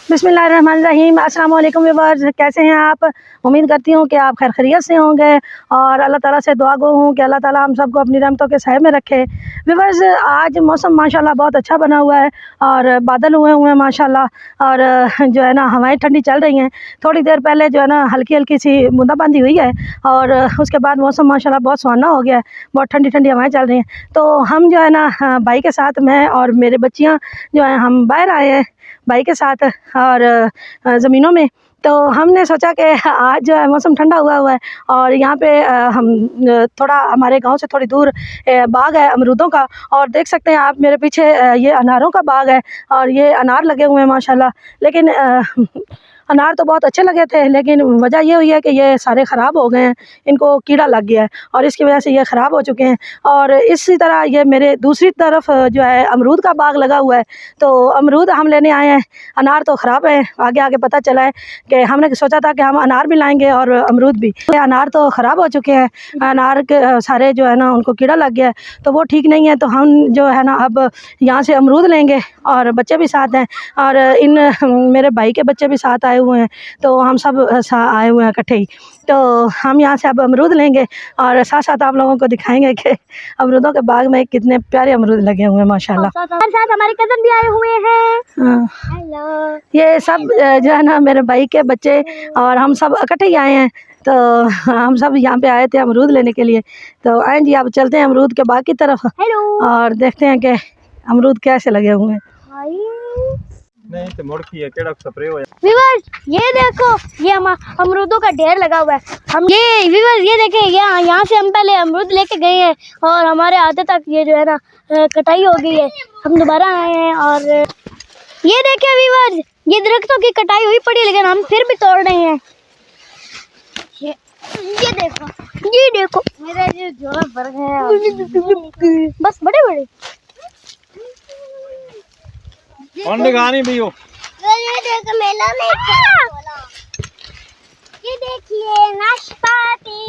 बिस्मिल्लाहिर्रहमानिर्रहीम। अस्सलाम वालेकुम व्यूअर्स, कैसे हैं आप? उम्मीद करती हूँ कि आप खैर खैरियत से होंगे और अल्लाह ताला से दुआ गो हूँ कि अल्लाह ताला हम सबको अपनी रहमतों के साए में रखे। व्यूअर्स, आज मौसम माशाल्लाह बहुत अच्छा बना हुआ है और बादल हुए हुए हैं माशाल्लाह, और जो है ना हवाएं ठंडी चल रही हैं। थोड़ी देर पहले जो है ना हल्की हल्की सी बूंदाबांदी हुई है और उसके बाद मौसम माशाल्लाह बहुत सुहाना हो गया है, बहुत ठंडी ठंडी हवाएं चल रही हैं। तो हम जो है ना भाई के साथ, मैं और मेरे बच्चियाँ जो हैं, हम बाहर आए हैं भाई के साथ और ज़मीनों में। तो हमने सोचा कि आज जो है मौसम ठंडा हुआ है और यहाँ पे हम थोड़ा हमारे गांव से थोड़ी दूर बाग है अमरूदों का, और देख सकते हैं आप मेरे पीछे ये अनारों का बाग है और ये अनार लगे हुए हैं माशाल्लाह। लेकिन अनार तो बहुत अच्छे लगे थे, लेकिन वजह ये हुई है कि ये सारे ख़राब हो गए हैं, इनको कीड़ा लग गया है और इसकी वजह से ये ख़राब हो चुके हैं। और इसी तरह ये मेरे दूसरी तरफ जो है अमरूद का बाग लगा हुआ है, तो अमरूद हम लेने आए हैं। अनार तो ख़राब है, आगे आगे पता चला है कि हमने सोचा था कि हम अनार भी लाएंगे और अमरूद भी। अनार तो ख़राब हो चुके हैं, अनार के सारे जो है ना उनको कीड़ा लग गया है, तो वो ठीक नहीं है। तो हम जो है ना अब यहाँ से अमरूद लेंगे और बच्चे भी साथ हैं और इन मेरे भाई के बच्चे भी साथ आए हुए हैं, तो हम सब आए हुए हैं इकट्ठे ही। तो हम यहाँ से अब अमरूद लेंगे और साथ साथ आप लोगों को दिखाएंगे कि अमरूदों के बाग में कितने प्यारे अमरूद लगे हुए हैं माशाल्लाह। साथ हमारे कजन भी आए हुए हैं। हेलो, ये सब जो है ना मेरे भाई के बच्चे और हम सब इकट्ठे ही आए हैं। तो हम सब यहाँ पे आए थे अमरूद लेने के लिए। तो आए जी, अब चलते हैं अमरूद के बाग की तरफ और देखते हैं कि अमरूद कैसे लगे हुए हैं। नहीं तो मुड़की है, केड़ा स्प्रे हो व्यूअर्स, ये देखो, ये अमरूदों का ढेर लगा हुआ है। हम ये व्यूअर्स, ये देखें, यहाँ से हम पहले अमरूद लेके गए हैं और हमारे आते तक ये जो है ना कटाई हो गई है। हम दोबारा आए हैं और ये देखें व्यूअर्स, ये दरख्तों की कटाई हुई पड़ी, लेकिन हम फिर भी तोड़ रहे हैं। ये देखो, ये देखो, मेरा ये जोड़ा भर गया, बस बड़े बड़े गानी भी हो। ये देखो मेला में, ये देखिए नाशपाती,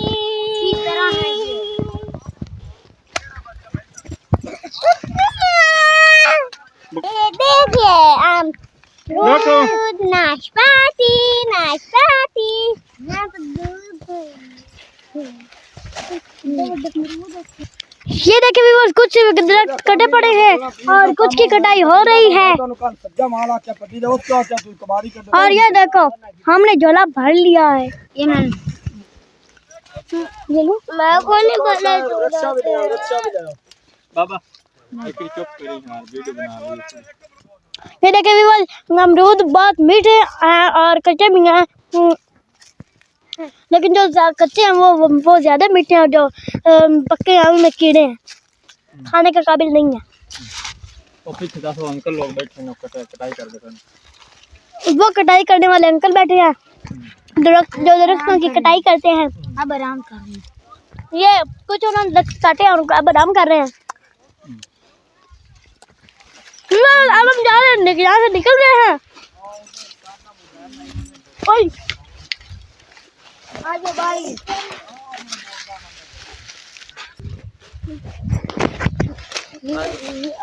ये देखिए अमरूद, नाशपाती नाशपाती। ये देखिए व्यूअर्स, कुछ दरख्त कटे पड़े हैं और कुछ की कटाई हो रही है। और ये देखो, हमने झोला भर लिया है। ये मैं खोलने बाबा चुप करी यार, वीडियो बना रही है। ये देखिए व्यूअर्स, अमरूद बहुत मीठे हैं और कच्चे भी हैं, लेकिन जो कच्चे हैं वो ज़्यादा मीठे हैं, जो पक्के हैं उनमें कीड़े हैं, खाने के काबिल नहीं है। अंकल लोग बैठे हैं, कटाई कर देते हैं। वो कटाई करने वाले अंकल बैठे हैं, जो दरख्तों की कटाई करते हैं। अब आराम कर रहे हैं, ये कुछ उन्होंने दरख्त काटे और अब आराम कर रहे हैं। अब हम जा रहे हैं, यहाँ से निकल रहे हैं। ओए आजा भाई,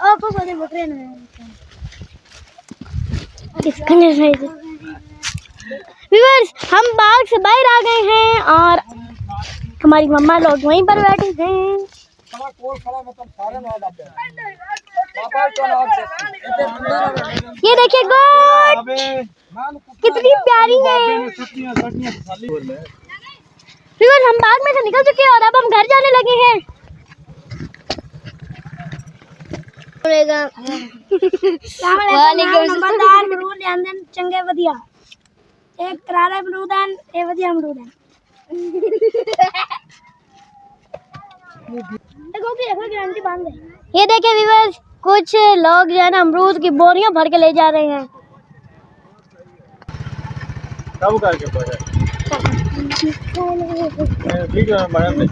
आपको बड़े बकरे ना व्यूअर्स, हम बाग से बाहर आ गए हैं और हमारी मम्मा लोग वहीं पर बैठे हैं। ये देखिए गोट कितनी प्यारी है। व्यूअर्स, हम बाग में से निकल चुके हैं और अब हम घर जाने लगे हैं। नंबरदार अमरूद लेंदे चंगे वधिया, एक करारा अमरूद है, एक वधिया अमरूद है। गारंटी बांध दे। ये देखिए व्यूअर्स, कुछ लोग जो है ना अमरूद की बोरियां भर के ले जा रहे हैं। कब करके पड़े वीडियो में बना दे।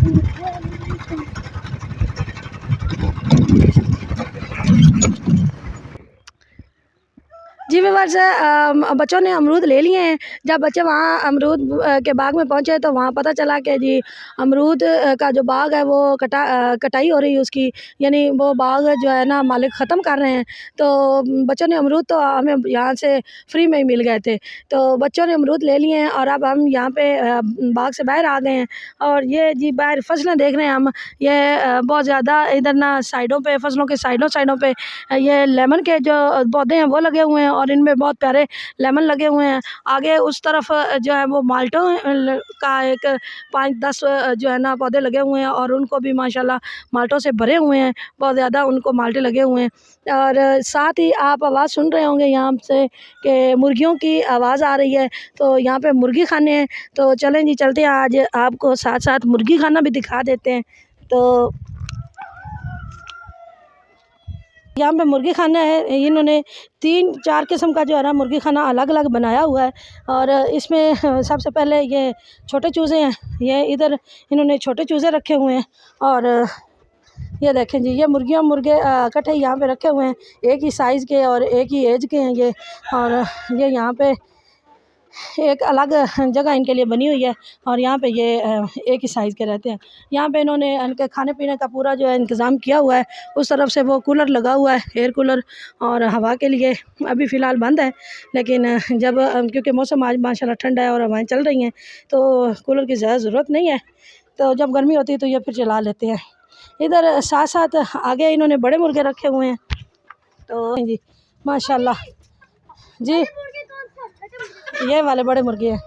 जी व्यूअर्स, बच्चों ने अमरूद ले लिए हैं। जब बच्चे वहाँ अमरूद के बाग में पहुँचे तो वहाँ पता चला कि जी अमरूद का जो बाग है वो कटाई हो रही है उसकी, यानी वो बाग जो है ना मालिक ख़त्म कर रहे हैं। तो बच्चों ने अमरूद तो हमें यहाँ से फ्री में ही मिल गए थे, तो बच्चों ने अमरूद ले लिए हैं और अब हम यहाँ पे बाग से बाहर आ गए हैं। और ये जी बाहर फसलें देख रहे हैं हम, ये बहुत ज़्यादा इधर ना साइडों पे, फसलों के साइडों पे ये लेमन के जो पौधे हैं वो लगे हुए हैं और इनमें बहुत प्यारे लेमन लगे हुए हैं। आगे उस तरफ जो है वो माल्टों का एक 5-10 जो है ना पौधे लगे हुए हैं और उनको भी माशाल्लाह माल्टों से भरे हुए हैं, बहुत ज़्यादा उनको माल्टे लगे हुए हैं। और साथ ही आप आवाज़ सुन रहे होंगे यहाँ से कि मुर्गियों की आवाज़ आ रही है, तो यहाँ पे मुर्गी खाने हैं। तो चलें जी चलते हैं, आज आपको साथ साथ मुर्गी खाना भी दिखा देते हैं। तो यहाँ पे मुर्गी खाना है, इन्होंने 3-4 किस्म का जो है ना मुर्गी खाना अलग अलग बनाया हुआ है। और इसमें सबसे पहले ये छोटे चूज़े हैं, ये इधर इन्होंने छोटे चूज़े रखे हुए हैं। और ये देखें जी, ये मुर्गियाँ मुर्गे इकट्ठे यहाँ पे रखे हुए हैं, एक ही साइज़ के और एक ही एज के हैं ये। और ये यहाँ पे एक अलग जगह इनके लिए बनी हुई है और यहाँ पे ये एक ही साइज़ के रहते हैं। यहाँ पे इन्होंने इनके खाने पीने का पूरा जो है इंतज़ाम किया हुआ है। उस तरफ से वो कूलर लगा हुआ है, एयर कूलर, और हवा के लिए अभी फ़िलहाल बंद है। लेकिन जब क्योंकि मौसम आज माशाल्लाह ठंडा है और हवाएं चल रही हैं तो कूलर की ज़्यादा ज़रूरत नहीं है, तो जब गर्मी होती है तो ये फिर चला लेते हैं। इधर साथ साथ आगे इन्होंने बड़े मुर्गे रखे हुए हैं। तो जी माशाल्लाह जी, ये वाले बड़े मुर्गे हैं,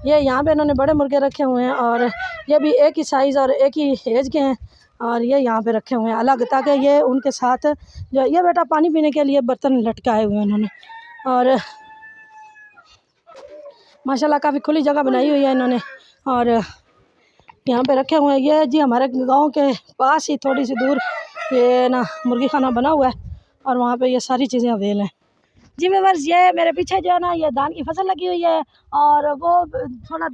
ये यहाँ पे इन्होंने बड़े मुर्गे रखे हुए हैं और ये भी एक ही साइज़ और एक ही एज के हैं। और ये यहाँ पे रखे हुए हैं अलग, ताकि ये उनके साथ जो ये बेटा पानी पीने के लिए बर्तन लटकाए हुए हैं इन्होंने। और माशाल्लाह काफ़ी खुली जगह बनाई हुई है इन्होंने और यहाँ पे रखे हुए हैं। ये जी हमारे गांव के पास ही थोड़ी सी दूर ये ना मुर्गी खाना बना हुआ है और वहाँ पे ये सारी चीज़ें अवेल हैं। जी व्यूअर्स, ये मेरे पीछे जो है ना ये धान की फसल लगी हुई है और वो थोड़ा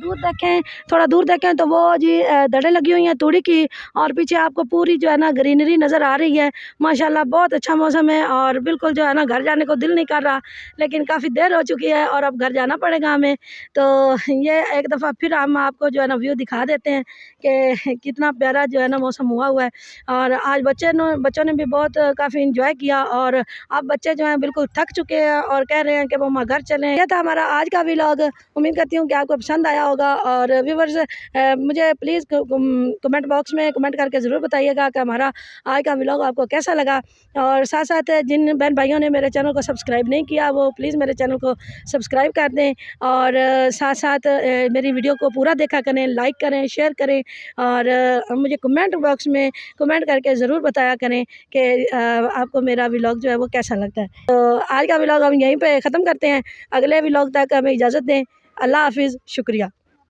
दूर देखें तो वो जी दड़ें लगी हुई हैं तूड़ी की, और पीछे आपको पूरी जो है ना ग्रीनरी नज़र आ रही है। माशाल्लाह बहुत अच्छा मौसम है और बिल्कुल जो है ना घर जाने को दिल नहीं कर रहा, लेकिन काफ़ी देर हो चुकी है और अब घर जाना पड़ेगा हमें। तो ये एक दफ़ा फिर हम आपको जो है ना व्यू दिखा देते हैं कि कितना प्यारा जो है ना मौसम हुआ है। और आज बच्चों ने भी बहुत काफ़ी इंजॉय किया और अब बच्चे जो हैं बिल्कुल थक चुके हैं और कह रहे हैं कि मम्मा घर चलें। यह था हमारा आज का व्लॉग, उम्मीद करती हूँ कि आपको पसंद आया होगा। और व्यूअर्स, मुझे प्लीज़ कमेंट बॉक्स में कमेंट करके ज़रूर बताइएगा कि हमारा आज का व्लॉग आपको कैसा लगा। और साथ साथ जिन बहन भाइयों ने मेरे चैनल को सब्सक्राइब नहीं किया वो प्लीज़ मेरे चैनल को सब्सक्राइब कर दें और साथ साथ मेरी वीडियो को पूरा देखा करें, लाइक करें, शेयर करें और मुझे कमेंट बॉक्स में कमेंट करके ज़रूर बताया करें कि आपको मेरा व्लॉग जो है वो कैसा लगता है। तो आज का व्लॉग हम यहीं पे ख़त्म करते हैं, अगले व्लॉग तक हमें इजाज़त दें। अल्लाह हाफिज़, शुक्रिया।